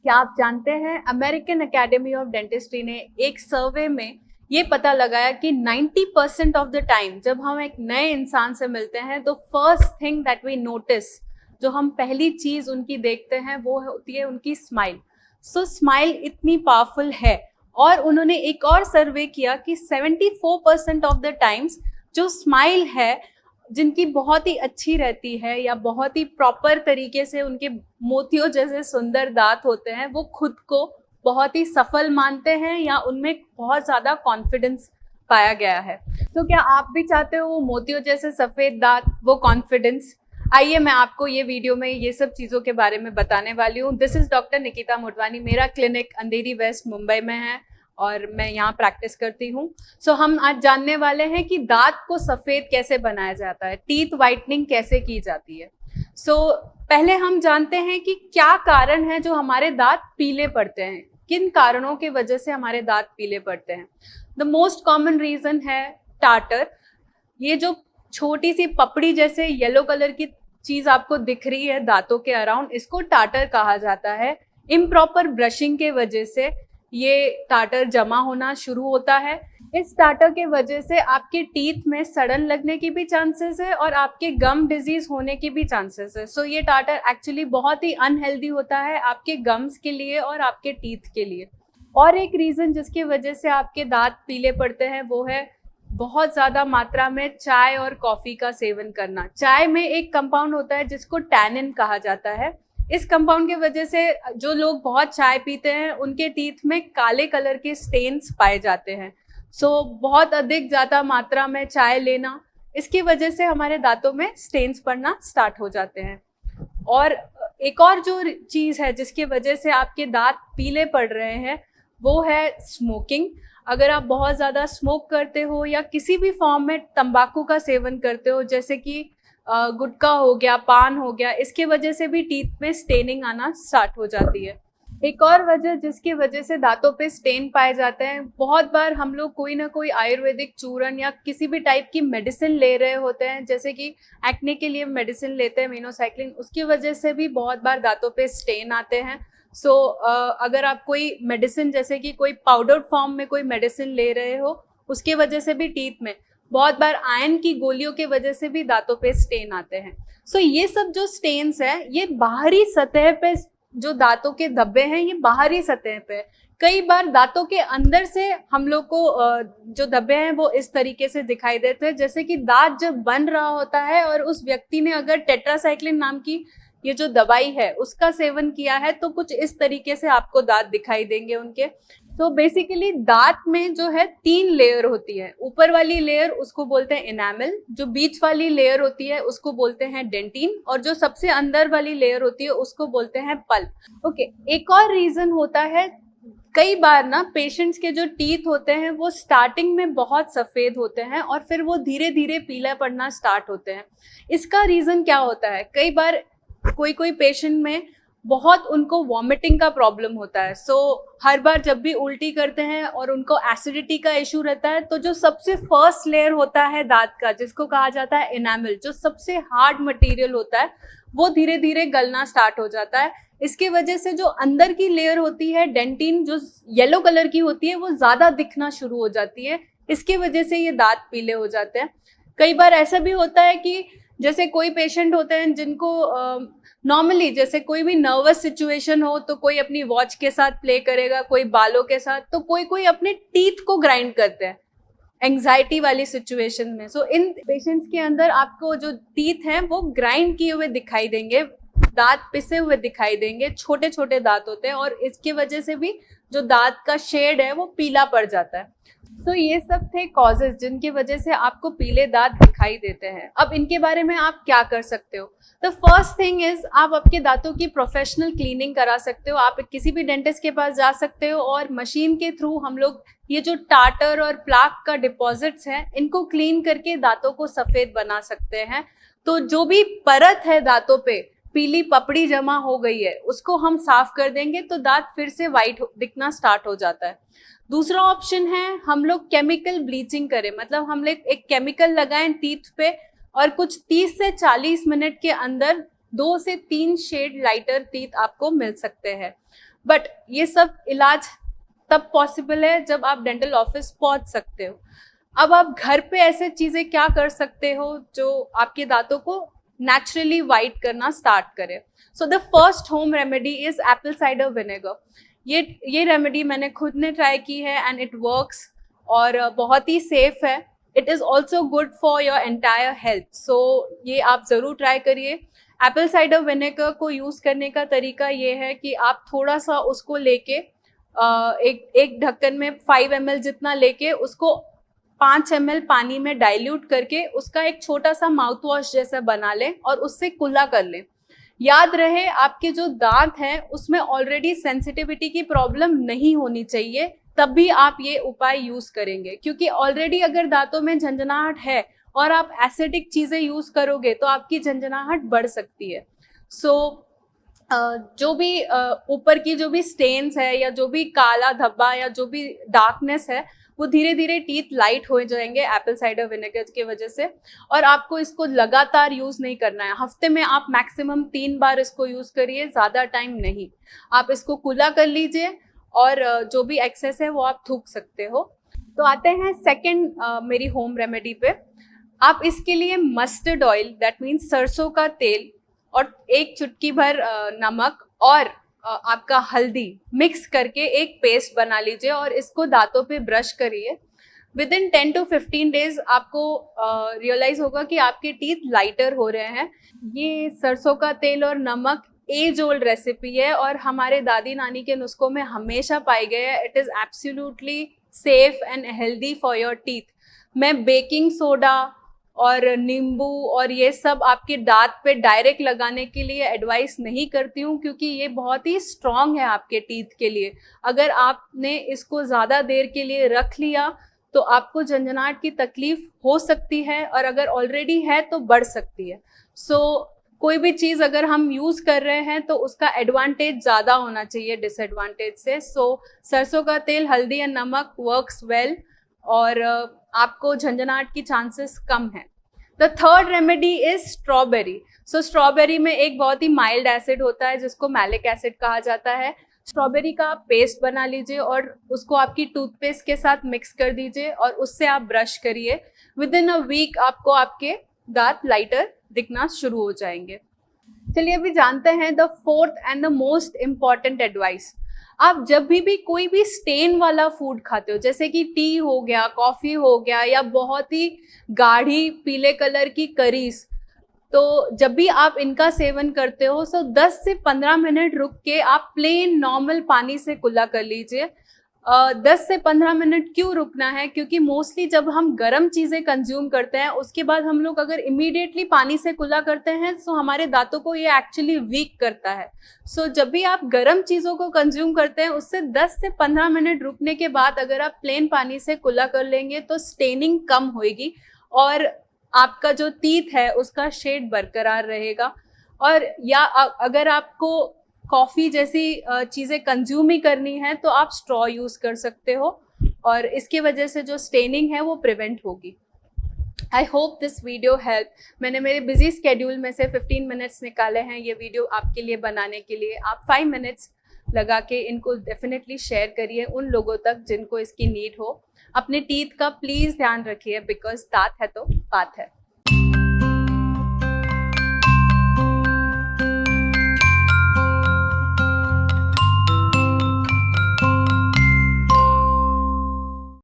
क्या आप जानते हैं अमेरिकन एकेडमी ऑफ डेंटिस्ट्री ने एक सर्वे में ये पता लगाया कि 90% ऑफ द टाइम जब हम एक नए इंसान से मिलते हैं तो first thing that we notice, जो हम पहली चीज उनकी देखते हैं वो होती है उनकी स्माइल। सो स्माइल इतनी पावरफुल है। और उन्होंने एक और सर्वे किया कि 74% ऑफ द टाइम्स जो स्माइल है, जिनकी बहुत ही अच्छी रहती है या बहुत ही प्रॉपर तरीके से उनके मोतियों जैसे सुंदर दांत होते हैं, वो खुद को बहुत ही सफल मानते हैं या उनमें बहुत ज्यादा कॉन्फिडेंस पाया गया है। तो क्या आप भी चाहते हो वो मोतियों जैसे सफेद दांत, वो कॉन्फिडेंस? आइए मैं आपको ये वीडियो में ये सब चीजों के बारे में बताने वाली हूँ। This is doctor Nikita Motwani. मेरा क्लिनिक अंधेरी वेस्ट मुंबई में है और मैं यहाँ प्रैक्टिस करती हूँ। सो हम आज जानने वाले हैं कि दांत को सफेद कैसे बनाया जाता है, टीथ वाइटनिंग कैसे की जाती है। पहले हम जानते हैं कि क्या कारण है जो हमारे दांत पीले पड़ते हैं, किन कारणों की वजह से हमारे दांत पीले पड़ते हैं। द मोस्ट कॉमन रीजन है टार्टर। ये जो छोटी सी पपड़ी जैसे येलो कलर की चीज आपको दिख रही है दांतों के अराउंड, इसको टार्टर कहा जाता है। इम्प्रॉपर ब्रशिंग के वजह से ये टार्टर जमा होना शुरू होता है। इस टार्टर के वजह से आपके टीथ में सड़न लगने की भी चांसेस है और आपके गम डिजीज होने की भी चांसेस है। सो ये टार्टर एक्चुअली बहुत ही अनहेल्दी होता है आपके गम्स के लिए और आपके टीथ के लिए। और एक रीजन जिसकी वजह से आपके दांत पीले पड़ते हैं वो है बहुत ज्यादा मात्रा में चाय और कॉफी का सेवन करना। चाय में एक कंपाउंड होता है जिसको टैनिन कहा जाता है। इस कंपाउंड की वजह से जो लोग बहुत चाय पीते हैं उनके टीथ में काले कलर के स्टेन्स पाए जाते हैं। बहुत अधिक ज्यादा मात्रा में चाय लेना, इसकी वजह से हमारे दांतों में स्टेन्स पड़ना स्टार्ट हो जाते हैं। और एक और जो चीज है जिसकी वजह से आपके दांत पीले पड़ रहे हैं वो है स्मोकिंग। अगर आप बहुत ज्यादा स्मोक करते हो या किसी भी फॉर्म में तंबाकू का सेवन करते हो, जैसे कि गुटखा हो गया, पान हो गया, इसके वजह से भी टीथ में स्टेनिंग आना स्टार्ट हो जाती है। एक और वजह जिसकी वजह से दांतों पे स्टेन पाए जाते हैं, बहुत बार हम लोग कोई ना कोई आयुर्वेदिक चूर्ण या किसी भी टाइप की मेडिसिन ले रहे होते हैं, जैसे कि एक्ने के लिए मेडिसिन लेते हैं मिनोसाइक्लिन, उसकी वजह से भी बहुत बार दांतों पे स्टेन आते हैं। अगर आप कोई मेडिसिन जैसे कि कोई पाउडर फॉर्म में कोई मेडिसिन ले रहे हो, उसके वजह से भी टीथ में, बहुत बार आयरन की गोलियों की वजह से भी दांतों पे स्टेन आते हैं। ये सब जो स्टेन्स है ये बाहरी सतह पे, जो दांतों के धब्बे हैं ये बाहरी सतह पे। कई बार दांतों के अंदर से हम लोग को जो धब्बे हैं वो इस तरीके से दिखाई देते हैं, जैसे कि दांत जब बन रहा होता है और उस व्यक्ति ने अगर टेट्रासाइक्लिन नाम की ये जो दवाई है उसका सेवन किया है तो कुछ इस तरीके से आपको दांत दिखाई देंगे उनके। बेसिकली दांत में जो है 3 लेयर होती है। ऊपर वाली लेयर उसको बोलते हैं इनामल, जो बीच वाली लेयर होती है उसको बोलते हैं डेंटिन, और जो सबसे अंदर वाली लेयर होती है उसको बोलते हैं पल्प। ओके, एक और रीजन होता है, कई बार ना पेशेंट्स के जो टीथ होते हैं वो स्टार्टिंग में बहुत सफेद होते हैं और फिर वो धीरे धीरे पीला पड़ना स्टार्ट होते हैं। इसका रीजन क्या होता है? कई बार कोई पेशेंट में बहुत उनको वॉमिटिंग का प्रॉब्लम होता है। हर बार जब भी उल्टी करते हैं और उनको एसिडिटी का इश्यू रहता है तो जो सबसे फर्स्ट लेयर होता है दांत का, जिसको कहा जाता है इनामल, जो सबसे हार्ड मटेरियल होता है, वो धीरे धीरे गलना स्टार्ट हो जाता है। इसके वजह से जो अंदर की लेयर होती है डेंटिन, जो येलो कलर की होती है, वो ज्यादा दिखना शुरू हो जाती है। इसके वजह से ये दांत पीले हो जाते हैं। कई बार ऐसा भी होता है कि जैसे कोई पेशेंट होते हैं जिनको नॉर्मली जैसे कोई भी नर्वस सिचुएशन हो तो कोई अपनी वॉच के साथ प्ले करेगा, कोई बालों के साथ, तो कोई अपने टीथ को ग्राइंड करते हैं एंग्जाइटी वाली सिचुएशन में। इन पेशेंट्स के अंदर आपको जो टीथ हैं वो ग्राइंड किए हुए दिखाई देंगे, दांत पिसे हुए दिखाई देंगे, छोटे छोटे दांत होते हैं और इसकी वजह से भी जो दांत का शेड है वो पीला पड़ जाता है। ये सब थे कॉजेज जिनकी वजह से आपको पीले दांत दिखाई देते हैं। अब इनके बारे में आप क्या कर सकते हो? द फर्स्ट थिंग इज, आप आपके दांतों की प्रोफेशनल क्लीनिंग करा सकते हो। आप किसी भी डेंटिस्ट के पास जा सकते हो और मशीन के थ्रू हम लोग ये जो टार्टर और प्लाक का डिपॉजिट्स हैं इनको क्लीन करके दांतों को सफेद बना सकते हैं। तो जो भी परत है दांतों पे, पीली पपड़ी जमा हो गई है, उसको हम साफ कर देंगे तो दांत फिर से वाइट दिखना स्टार्ट हो जाता है। दूसरा ऑप्शन है हम लोग केमिकल ब्लीचिंग करें, मतलब हम लोग एक केमिकल लगाएं टीथ पे और कुछ 30 से 40 मिनट के अंदर 2 से 3 शेड लाइटर टीथ आपको मिल सकते हैं। बट ये सब इलाज तब पॉसिबल है जब आप डेंटल ऑफिस पहुंच सकते हो। अब आप घर पे ऐसे चीजें क्या कर सकते हो जो आपके दांतों को नेचुरली वाइट करना स्टार्ट करे। So the first home remedy is Apple cider vinegar. ये रेमेडी मैंने खुद ने ट्राई की है एंड इट वर्क्स और बहुत ही सेफ है। It is also good for your entire health, so ये आप जरूर ट्राई करिए। एप्पल साइडर विनेगर को यूज करने का तरीका ये है कि आप थोड़ा सा उसको लेके एक ढक्कन में 5 ml जितना लेके उसको 5 ml पानी में डाइल्यूट करके उसका एक छोटा सा माउथ वॉश जैसा बना लें और उससे कुल्ला कर लें। याद रहे आपके जो दांत हैं उसमें ऑलरेडी सेंसिटिविटी की प्रॉब्लम नहीं होनी चाहिए, तब भी आप ये उपाय यूज करेंगे, क्योंकि ऑलरेडी अगर दांतों में झंझनाहट है और आप एसिडिक चीजें यूज करोगे तो आपकी झंझनाहट बढ़ सकती है। सो जो भी ऊपर की जो भी स्टेन्स है या जो भी काला धब्बा या जो भी डार्कनेस है वो धीरे धीरे टीथ लाइट हो जाएंगे एप्पल साइडर विनेगर की वजह से। और आपको इसको लगातार यूज नहीं करना है, हफ्ते में आप मैक्सिमम 3 बार इसको यूज करिए, ज्यादा टाइम नहीं। आप इसको कुल्ला कर लीजिए और जो भी एक्सेस है वो आप थूक सकते हो। तो आते हैं सेकंड मेरी होम रेमेडी पे। आप इसके लिए मस्टर्ड ऑयल दैट मीन्स सरसों का तेल और 1 चुटकी भर नमक और आपका हल्दी मिक्स करके एक पेस्ट बना लीजिए और इसको दांतों पे ब्रश करिए। विद इन 10 to 15 डेज आपको रियलाइज होगा कि आपके टीथ लाइटर हो रहे हैं। ये सरसों का तेल और नमक एज ओल्ड रेसिपी है और हमारे दादी नानी के नुस्खों में हमेशा पाई गए है। It is absolutely safe and healthy for your teeth. मैं बेकिंग सोडा और नींबू और ये सब आपके दांत पे डायरेक्ट लगाने के लिए एडवाइस नहीं करती हूँ, क्योंकि ये बहुत ही स्ट्रॉन्ग है आपके टीथ के लिए। अगर आपने इसको ज़्यादा देर के लिए रख लिया तो आपको झंझनाहट की तकलीफ हो सकती है और अगर ऑलरेडी है तो बढ़ सकती है। सो कोई भी चीज़ अगर हम यूज़ कर रहे हैं तो उसका एडवांटेज ज़्यादा होना चाहिए डिसएडवांटेज से। सो सरसों का तेल, हल्दी एंड नमक वर्क्स वेल और आपको झंझनाहट की चांसेस कम है। The third remedy is strawberry. So strawberry में एक बहुत ही माइल्ड एसिड होता है जिसको मैलिक एसिड कहा जाता है। स्ट्रॉबेरी का आप पेस्ट बना लीजिए और उसको आपकी टूथपेस्ट के साथ मिक्स कर दीजिए और उससे आप ब्रश करिए। विद इन अ वीक आपको आपके दांत लाइटर दिखना शुरू हो जाएंगे। चलिए अभी जानते हैं the fourth and the most important advice. आप जब भी कोई भी स्टेन वाला फूड खाते हो, जैसे कि टी हो गया, कॉफी हो गया या बहुत ही गाढ़ी पीले कलर की करीज, तो जब भी आप इनका सेवन करते हो तो 10 से 15 मिनट रुक के आप प्लेन नॉर्मल पानी से कुल्ला कर लीजिए। 10 से 15 मिनट क्यों रुकना है? क्योंकि मोस्टली जब हम गर्म चीज़ें कंज्यूम करते हैं उसके बाद हम लोग अगर इमीडिएटली पानी से कुल्ला करते हैं तो हमारे दांतों को ये एक्चुअली वीक करता है। सो जब भी आप गर्म चीज़ों को कंज्यूम करते हैं उससे 10 से 15 मिनट रुकने के बाद अगर आप प्लेन पानी से कुल्ला कर लेंगे तो स्टेनिंग कम होएगी और आपका जो टीथ है उसका शेड बरकरार रहेगा। और या अगर आपको कॉफ़ी जैसी चीज़ें कंज्यूम ही करनी है तो आप स्ट्रॉ यूज़ कर सकते हो और इसकी वजह से जो स्टेनिंग है वो प्रिवेंट होगी। I hope this video help. मैंने मेरे बिजी स्केड्यूल में से 15 मिनट्स निकाले हैं ये वीडियो आपके लिए बनाने के लिए। आप 5 मिनट्स लगा के इनको डेफिनेटली शेयर करिए उन लोगों तक जिनको इसकी नीड हो। अपने टीथ का प्लीज़ ध्यान रखिए, बिकॉज दांत है तो बात है।